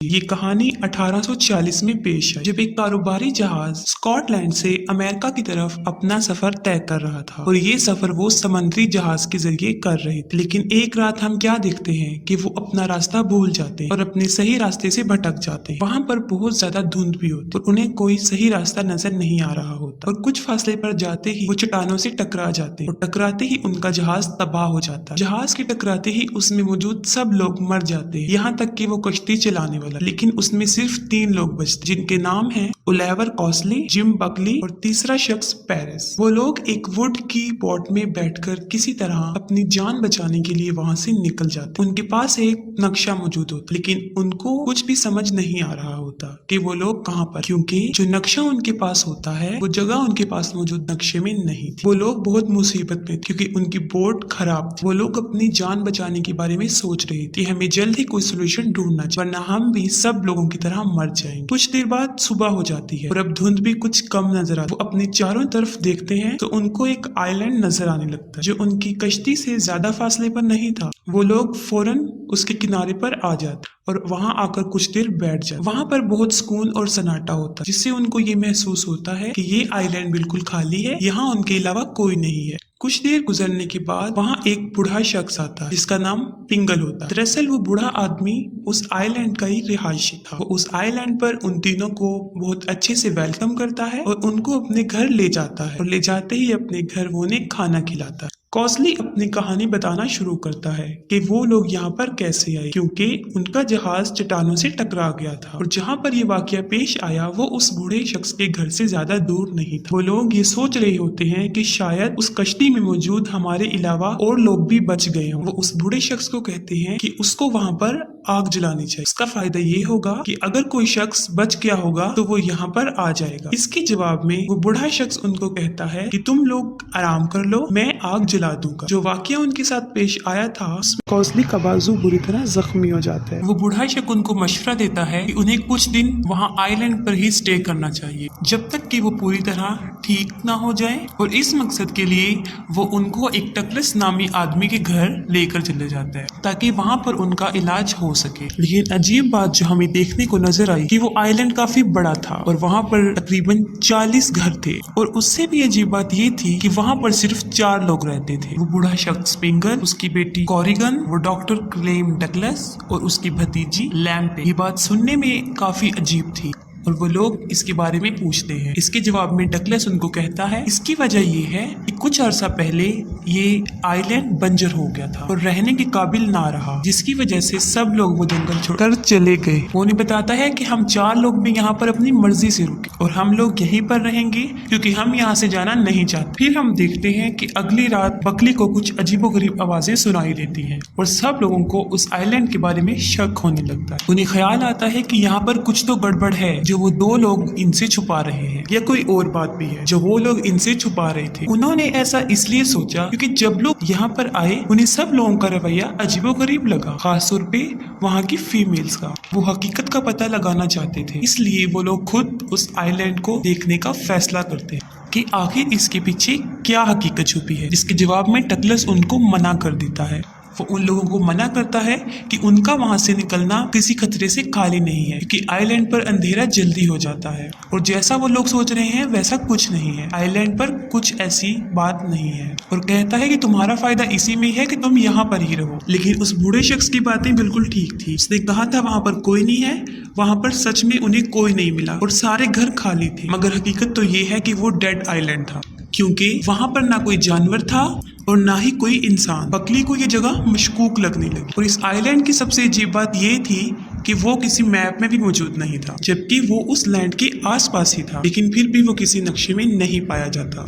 ये कहानी 1840 में पेश है, जब एक कारोबारी जहाज स्कॉटलैंड से अमेरिका की तरफ अपना सफर तय कर रहा था और ये सफर वो समुद्री जहाज के जरिए कर रहे थे। लेकिन एक रात हम क्या देखते हैं कि वो अपना रास्ता भूल जाते हैं और अपने सही रास्ते से भटक जाते हैं। वहाँ पर बहुत ज्यादा धुंध भी होती है और उन्हें कोई सही रास्ता नजर नहीं आ रहा होता और कुछ फासले पर जाते ही वो चट्टानों से टकरा जाते हैं और टकराते ही उनका जहाज तबाह हो जाता है। जहाज के टकराते ही उसमें मौजूद सब लोग मर जाते हैं, यहाँ तक कि वो कश्ती चलाने वाला। लेकिन उसमें सिर्फ 3 लोग बचते, जिनके नाम हैं ओलिवर कॉस्ली, जिम बकली और तीसरा शख्स पेरिस। वो लोग एक वुड की बोट में बैठकर किसी तरह अपनी जान बचाने के लिए वहां से निकल जाते। उनके पास एक नक्शा मौजूद होता, लेकिन उनको कुछ भी समझ नहीं आ रहा होता कि वो लोग कहाँ पर, क्योंकि जो नक्शा उनके पास होता है वो जगह उनके पास मौजूद नक्शे में नहीं थी। वो लोग बहुत मुसीबत में, क्योंकि उनकी बोट खराब थी। वो लोग अपनी जान बचाने के बारे में सोच रहे थे, हमें जल्द ही कोई सोल्यूशन ढूंढना चाहिए वरना हम भी सब लोगों की तरह मर जाएंगे। कुछ देर बाद सुबह हो जाती है और अब धुंध भी कुछ कम नजर आती है। वो अपने चारों तरफ देखते हैं तो उनको एक आइलैंड नजर आने लगता है जो उनकी कश्ती से ज्यादा फासले पर नहीं था। वो लोग फौरन उसके किनारे पर आ जाते और वहां आकर कुछ देर बैठ जाते। वहां पर बहुत सुकून और सन्नाटा होता है, जिससे उनको ये महसूस होता है कि ये आइलैंड बिल्कुल खाली है, यहाँ उनके अलावा कोई नहीं है। कुछ देर गुजरने के बाद वहाँ एक बूढ़ा शख्स आता है जिसका नाम पिंगल होता है। दरअसल वो बूढ़ा आदमी उस आइलैंड का ही रिहायशी था। वो उस आइलैंड पर उन तीनों को बहुत अच्छे से वेलकम करता है और उनको अपने घर ले जाता है और ले जाते ही अपने घर वो उन्हें खाना खिलाता है। कॉस्ली अपनी कहानी बताना शुरू करता है कि वो लोग यहाँ पर कैसे आए, क्योंकि उनका जहाज चट्टानों से टकरा गया था और जहाँ पर ये वाकया पेश आया वो उस बूढ़े शख्स के घर से ज्यादा दूर नहीं था। वो लोग ये सोच रहे होते हैं कि शायद उस कश्ती में मौजूद हमारे अलावा और लोग भी बच गए हों। वो उस बूढ़े शख्स को कहते हैं कि उसको वहाँ पर आग जलानी चाहिए। इसका फायदा ये होगा कि अगर कोई शख्स बच गया होगा तो वो यहाँ पर आ जाएगा। इसके जवाब में वो बूढ़ा शख्स उनको कहता है कि तुम लोग आराम कर लो, मैं आग जला दूंगा। जो वाकया उनके साथ पेश आया था उसमें कॉस्ली का बाजू बुरी तरह जख्मी हो जाता है। वो बूढ़ा शख्स उनको मशवरा देता है कि उन्हें कुछ दिन वहाँ आइलैंड पर ही स्टे करना चाहिए जब तक कि वो पूरी तरह ठीक ना हो जाए, और इस मकसद के लिए वो उनको एक टकलस नामी आदमी के घर लेकर चले जाते हैं ताकि वहाँ पर उनका इलाज हो सके। लेकिन अजीब बात जो हमें देखने को नजर आई कि वो आइलैंड काफी बड़ा था और वहाँ पर तकरीबन 40 घर थे, और उससे भी अजीब बात ये थी कि वहाँ पर सिर्फ 4 लोग रहते थे। वो बूढ़ा शख्स पिंगल, उसकी बेटी कॉरिगन, वो डॉक्टर क्लेम डगलस और उसकी भतीजी लैम्पे। ये बात सुनने में काफी अजीब थी और वो लोग इसके बारे में पूछते हैं। इसके जवाब में डगलस उनको कहता है इसकी वजह ये है कि कुछ अरसा पहले ये आइलैंड बंजर हो गया था और रहने के काबिल ना रहा, जिसकी वजह से सब लोग वो जंगल छोड़कर चले गए। वो उन्हें बताता है कि हम 4 लोग भी यहाँ पर अपनी मर्जी से रुके और हम लोग यहीं पर रहेंगे क्योंकि हम यहाँ से जाना नहीं चाहते। फिर हम देखते हैं कि अगली रात बकली को कुछ अजीबोगरीब आवाजें सुनाई देती हैं और सब लोगों को उस आइलैंड के बारे में शक होने लगता है। उन्हें ख्याल आता है कि यहाँ पर कुछ तो गड़बड़ है जो वो 2 लोग इनसे छुपा रहे हैं, या कोई और बात भी है जो वो लोग इनसे छुपा रहे थे। उन्होंने ऐसा इसलिए सोचा क्योंकि जब लोग यहाँ पर आए उन्हें सब लोगों का रवैया अजीबोगरीब लगा, खासतौर पे वहाँ की फीमेल्स का। वो हकीकत का पता लगाना चाहते थे, इसलिए वो लोग खुद उस आइलैंड को देखने का फैसला करते हैं कि आखिर इसके पीछे क्या हकीकत छुपी है। इसके जवाब में डगलस उनको मना कर देता है। वो उन लोगों को मना करता है कि उनका वहां से निकलना किसी खतरे से खाली नहीं है, क्योंकि आइलैंड पर अंधेरा जल्दी हो जाता है और जैसा वो लोग सोच रहे हैं वैसा कुछ नहीं है। आइलैंड पर कुछ ऐसी बात नहीं है, और कहता है कि तुम्हारा फायदा इसी में है कि तुम यहाँ पर ही रहो। लेकिन उस बूढ़े शख्स की बातें बिल्कुल ठीक थी। उसने कहा था वहां पर कोई नहीं है, वहां पर सच में उन्हें कोई नहीं मिला और सारे घर खाली थे। मगर हकीकत तो ये है कि वो डेड आइलैंड था, क्योंकि वहां पर ना कोई जानवर था और ना ही कोई इंसान। बकली को ये जगह मशकूक लगने लगी, और इस आइलैंड की सबसे अजीब बात ये थी कि वो किसी मैप में भी मौजूद नहीं था, जबकि वो उस लैंड के आसपास ही था, लेकिन फिर भी वो किसी नक्शे में नहीं पाया जाता।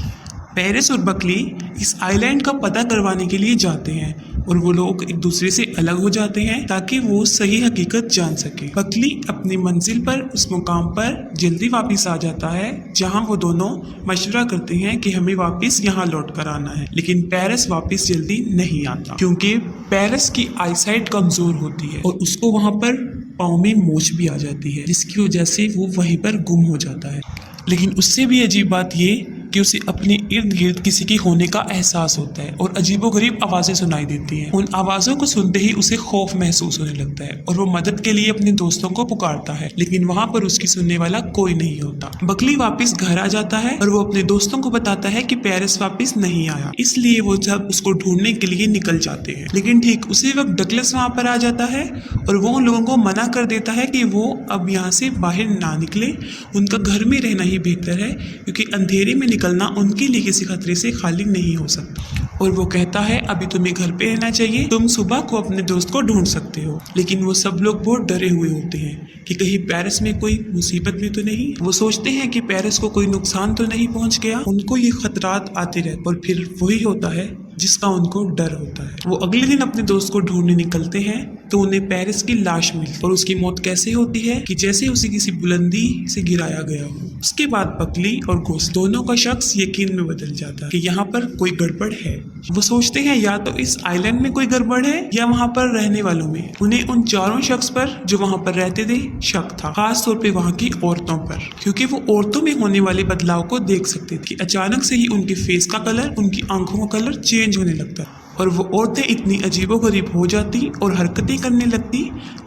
पेरिस और बकली इस आइलैंड का पता करवाने के लिए जाते हैं और वो लोग एक दूसरे से अलग हो जाते हैं ताकि वो सही हकीकत जान सके। बकली अपनी मंजिल पर उस मुकाम पर जल्दी वापस आ जाता है जहां वो दोनों मशवरा करते हैं कि हमें वापस यहाँ लौट कर आना है, लेकिन पेरिस वापस जल्दी नहीं आता क्योंकि पेरिस की आईसाइट कमजोर होती है और उसको वहाँ पर पाँव में मोच भी आ जाती है, जिसकी वजह से वो वहीं पर गुम हो जाता है। लेकिन उससे भी अजीब बात ये कि उसे अपने इर्द गिर्द किसी के होने का एहसास होता है और अजीबोगरीब आवाजें सुनाई देती हैं। उन आवाजों को सुनते ही उसे खौफ महसूस होने लगता है और वो मदद के लिए अपने दोस्तों को पुकारता है, लेकिन वहाँ पर उसकी सुनने वाला कोई नहीं होता। बकली वापस घर आ जाता है और वो अपने दोस्तों को बताता है कि पेरिस वापस नहीं आया, इसलिए वो सब उसको ढूंढने के लिए निकल जाते हैं। लेकिन ठीक उसी वक्त डगलस वहाँ पर आ जाता है और वो उन लोगों को मना कर देता है कि वो अब यहाँ से बाहर ना निकले, उनका घर में रहना ही बेहतर है, क्योंकि अंधेरे में निकलना उनके लिए किसी खतरे से खाली नहीं हो सकता। और वो कहता है अभी तुम्हें घर पे रहना चाहिए, तुम सुबह को अपने दोस्त को ढूंढ सकते हो। लेकिन वो सब लोग बहुत डरे हुए होते हैं कि कहीं पेरिस में कोई मुसीबत भी तो नहीं। वो सोचते हैं कि पेरिस को कोई नुकसान तो नहीं पहुंच गया। उनको ये खतरात आते रहते और फिर वही होता है जिसका उनको डर होता है। वो अगले दिन अपने दोस्त को ढूंढने निकलते हैं तो उन्हें पेरिस की लाश मिलती है और उसकी मौत कैसे होती है कि जैसे उसे किसी बुलंदी से गिराया गया हो। उसके बाद बकली और घोस्ट दोनों का शख्स यकीन में बदल जाता है कि यहाँ पर कोई गड़बड़ है। वो सोचते हैं या तो इस आइलैंड में कोई गड़बड़ है या वहाँ पर रहने वालों में। उन्हें उन चारों शख्स पर जो वहाँ पर रहते थे शक था, खास तौर पे वहाँ की औरतों पर, क्योंकि वो औरतों में होने वाले बदलाव को देख सकते थे कि अचानक से ही उनके फेस का कलर, उनकी आंखों का कलर चेंज होने लगता और वो औरतें इतनी अजीबोगरीब हो जाती और हरकतें करने लगती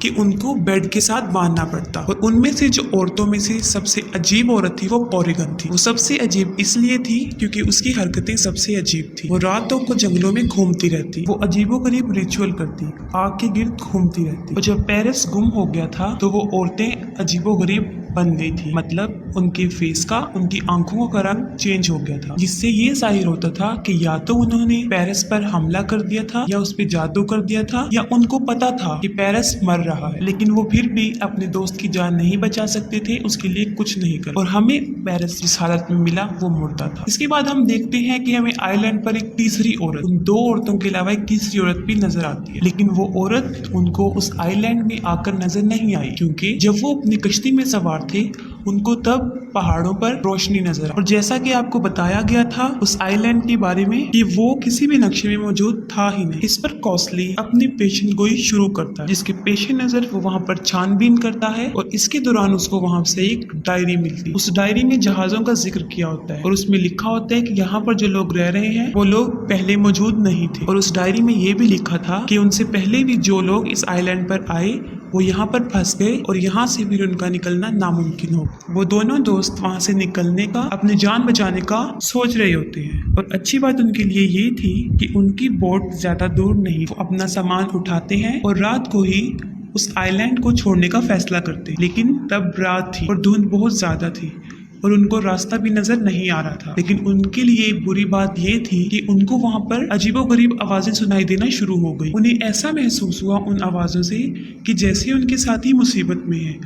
कि उनको बेड के साथ बांधना पड़ता। और उनमें से जो औरतों में से सबसे अजीब औरत थी वो कॉरिगन थी। वो सबसे अजीब इसलिए थी क्योंकि उसकी हरकतें सबसे अजीब थी। वो रातों को जंगलों में घूमती रहती, वो अजीबोगरीब रिचुअल करती, आग के गिर्द घूमती रहती। और जब पेरिस गुम हो गया था तो वो औरतें अजीबोगरीब बन गई थी, मतलब उनके फेस का, उनकी आंखों का रंग चेंज हो गया था, जिससे ये जाहिर होता था कि या तो उन्होंने पेरिस पर हमला कर दिया था या उस पे जादू कर दिया था या उनको पता था कि पेरिस मर रहा है, लेकिन वो फिर भी अपने दोस्त की जान नहीं बचा सकते थे, उसके लिए कुछ नहीं कर। और हमें पेरिस जिस हालत में मिला वो मुर्दा था। इसके बाद हम देखते हैं कि हमें आइलैंड पर एक तीसरी औरत, उन दो औरतों के अलावा एक तीसरी औरत भी नजर आती है, लेकिन वो औरत उनको उस आइलैंड में आकर नजर नहीं आई, क्योंकि जब वो अपनी कश्ती में सवार थे उनको तब पहाड़ों पर रोशनी नजर। और जैसा कि आपको बताया गया था उस आइलैंड के बारे में कि वो किसी भी नक्शे में मौजूद था ही नहीं। इस पर कॉस्टली अपनी पेशन गोई शुरू करता है, जिसके पेश नजर वो वहाँ पर छानबीन करता है और इसके दौरान उसको वहाँ से एक डायरी मिलती है। उस डायरी में जहाजों का जिक्र किया होता है और उसमें लिखा होता है कि यहाँ पर जो लोग रह रहे हैं वो लोग पहले मौजूद नहीं थे। और उस डायरी में ये भी लिखा था कि उनसे पहले भी जो लोग इस आइलैंड पर आए वो यहाँ पर फंस गए और यहाँ से फिर उनका निकलना नामुमकिन हो। वो दोनों दोस्त वहाँ से निकलने का, अपनी जान बचाने का सोच रहे होते हैं। और अच्छी बात उनके लिए ये थी कि उनकी बोट ज्यादा दूर नहीं। वो अपना सामान उठाते हैं और रात को ही उस आइलैंड को छोड़ने का फैसला करते। लेकिन तब रात थी और धुंध बहुत ज्यादा थी और उनको रास्ता भी नजर नहीं आ रहा था। लेकिन उनके लिए बुरी बात ये थी कि उनको वहाँ पर अजीबोगरीब आवाजें सुनाई देना शुरू हो गई। उन्हें ऐसा महसूस हुआ उन आवाजों से कि जैसे उनके साथी मुसीबत में है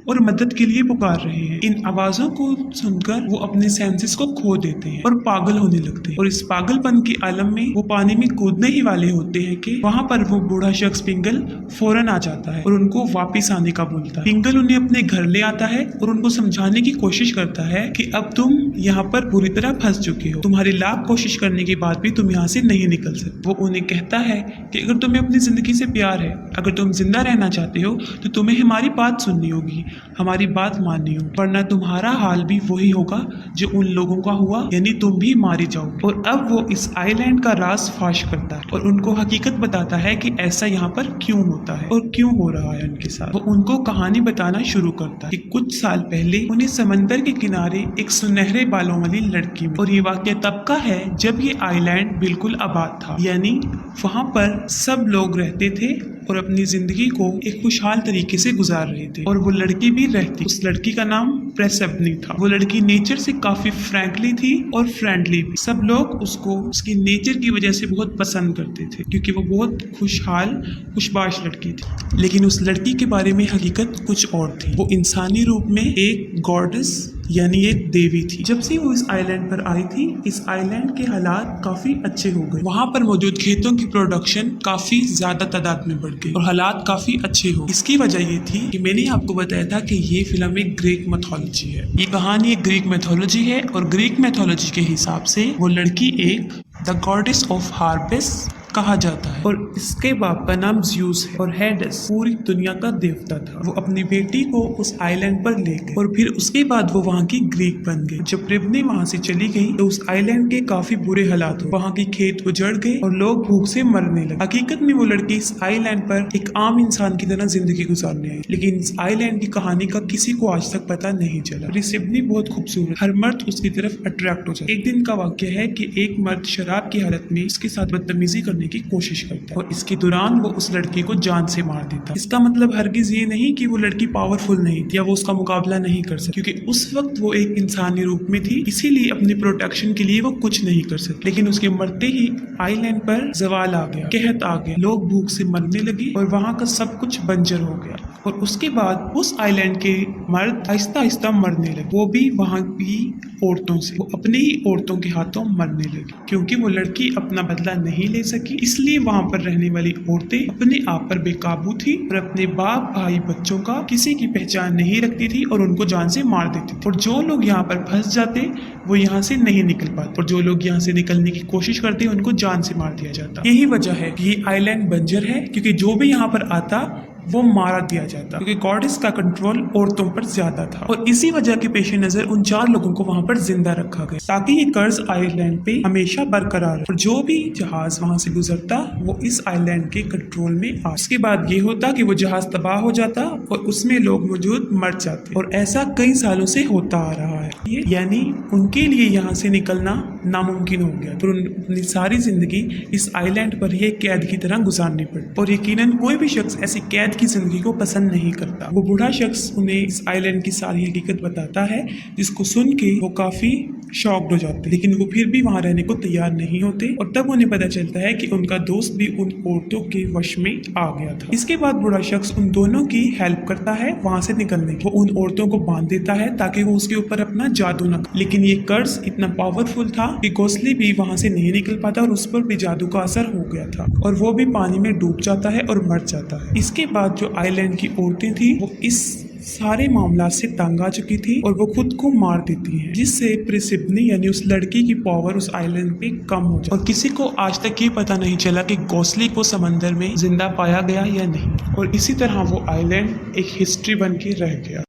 और मदद के लिए पुकार रहे हैं। इन आवाजों को सुनकर वो अपने सेंसेस को खो देते हैं और पागल होने लगते हैं। और इस पागलपन के आलम में वो पानी में कूदने ही वाले होते हैं कि वहाँ पर वो बूढ़ा शख्स पिंगल फौरन आ जाता है और उनको वापस आने का बोलता है। पिंगल उन्हें अपने घर ले आता है और उनको समझाने की कोशिश करता है कि अब तुम यहाँ पर बुरी तरह फंस चुके हो, तुम्हारी लाख कोशिश करने के बाद भी तुम यहाँ से नहीं निकल सकते। वो उन्हें कहता है कि अगर तुम्हें अपनी जिंदगी से प्यार है, अगर तुम जिंदा रहना चाहते हो तो तुम्हें हमारी बात सुननी होगी, हमारी बात माननी हो, वरना तुम्हारा हाल भी वही होगा जो उन लोगों का हुआ, यानी तुम भी मारे जाओगे। और अब वो इस आइलैंड का राज फाश करता है और उनको हकीकत बताता है कि ऐसा यहाँ पर क्यों होता है और क्यों हो रहा है उनके साथ। वो उनको कहानी बताना शुरू करता है कि कुछ साल पहले उन्हें समंदर के किनारे एक सुनहरे बालों वाली लड़की मिली और ये वाकया तब का है जब ये आइलैंड बिल्कुल आबाद था, यानी वहाँ पर सब लोग रहते थे और अपनी जिंदगी को एक खुशहाल तरीके से गुजार रहे थे। और वो लड़की भी रहती, उस लड़की का नाम प्रेसेप्नी था। वो लड़की नेचर से काफी फ्रैंकली थी और फ्रेंडली भी। सब लोग उसको उसकी नेचर की वजह से बहुत पसंद करते थे क्योंकि वो बहुत खुशहाल खुशबाश लड़की थी। लेकिन उस लड़की के बारे में हकीकत कुछ और थी। वो इंसानी रूप में एक गॉडेस यानी एक देवी थी। जब से वो इस आइलैंड पर आई थी, इस आइलैंड के हालात काफी अच्छे हो गए। वहाँ पर मौजूद खेतों की प्रोडक्शन काफी ज्यादा तादाद में बढ़ गई और हालात काफी अच्छे हो। इसकी वजह ये थी कि मैंने आपको बताया था कि ये फिल्म एक ग्रीक मैथोलॉजी है। ये कहानी एक ग्रीक मैथोलॉजी है और ग्रीक मैथोलॉजी के हिसाब से वो लड़की एक द गॉडेस ऑफ हार्वेस्ट कहा जाता है और इसके बाप का नाम ज़्यूस है और हेडेस पूरी दुनिया का देवता था। वो अपनी बेटी को उस आइलैंड पर ले गए और फिर उसके बाद वो वहाँ की ग्रीक बन गई। जब रिबनी वहाँ से चली गई तो उस आइलैंड के काफी बुरे हालात हुए। वहाँ के खेत उजड़ गए और लोग भूख से मरने लगे। हकीकत में वो लड़की इस आइलैंड पर एक आम इंसान की तरह जिंदगी गुजारने आई, लेकिन इस आइलैंड की कहानी का किसी को आज तक पता नहीं चला। रिबनी बहुत खूबसूरत, हर मर्द उसकी तरफ अट्रैक्ट हो जाता है। एक दिन का वाक्य है कि एक मर्द शराब की हालत में उसके साथ बदतमीजी करने की कोशिश करता है और इसके दौरान वो उस लड़की को जान से मार देता है। इसका मतलब हरगिज ये नहीं कि वो लड़की पावरफुल नहीं थी या वो उसका मुकाबला नहीं कर सकती, क्योंकि उस वक्त वो एक इंसानी रूप में थी, इसीलिए अपनी प्रोटेक्शन के लिए वो कुछ नहीं कर सकती। लेकिन उसके मरते ही आइलैंड पर जवाल आ गया, कहत आ गया, लोग भूख से मरने लगे और वहाँ का सब कुछ बंजर हो गया। और उसके बाद उस आइलैंड के मर्द आहिस्ता आहिस्ता मरने लगे, वो भी वहाँ की औरतों से। वो अपने ही औरतों के हाथों मरने लगी क्योंकि वो लड़की अपना बदला नहीं ले सकी। इसलिए वहाँ पर रहने वाली औरतें अपने आप पर बेकाबू थी और अपने बाप भाई बच्चों का किसी की पहचान नहीं रखती थी और उनको जान से मार देती थी। और जो लोग यहाँ पर फंस जाते वो यहाँ से नहीं निकल पाते और जो लोग यहाँ से निकलने की कोशिश करते उनको जान से मार दिया जाता। यही वजह है कि ये आइलैंड बंजर है, क्योंकि जो भी यहाँ पर आता वो मारा दिया जाता, क्योंकि गॉडेस का कंट्रोल औरतों पर ज्यादा था। और इसी वजह के पेश नजर उन 4 लोगों को वहां पर जिंदा रखा गया ताकि ये कर्ज आइलैंड पे हमेशा बरकरार रहे और जो भी जहाज वहां से गुजरता वो इस आइलैंड के कंट्रोल में आ। उसके बाद ये होता कि वो जहाज तबाह हो जाता और उसमें लोग मौजूद मर जाते और ऐसा कई सालों से होता आ रहा है। यानी उनके लिए यहाँ से निकलना नामुमकिन हो गया, तो अपनी सारी जिंदगी इस आइलैंड पर ही कैद की तरह गुजारनी पड़ी। और यकीनन कोई भी शख्स ऐसी कैद की जिंदगी को पसंद नहीं करता। वो बूढ़ा शख्स उन्हें इस आइलैंड की सारी हकीकत बताता है, जिसको सुन के वो काफी शॉक्ड हो जाते, लेकिन वो फिर भी वहां रहने को तैयार नहीं होते। और तब उन्हें पता चलता है कि उनका दोस्त भी उन औरतों के वश में आ गया था। इसके बाद बूढ़ा शख्स उन दोनों की हेल्प करता है वहां से निकलने की। वो उन औरतों को बांध देता है ताकि वो उसके ऊपर अपना जादू न करे। लेकिन ये कर्ज इतना पावरफुल था कि गोसली भी वहां से नहीं निकल पाता और उस पर भी जादू का असर हो गया था और वो भी पानी में डूब जाता है और मर जाता है। इसके बाद जो आइलैंड की औरतें थी वो इस सारे मामला से तंग आ चुकी थी और वो खुद को मार देती हैं, जिससे प्रिसिबनी यानी उस लड़की की पावर उस आइलैंड पे कम हो जाती। और किसी को आज तक ये पता नहीं चला कि गोसली को समंदर में जिंदा पाया गया या नहीं। और इसी तरह वो आइलैंड एक हिस्ट्री बन के रह गया।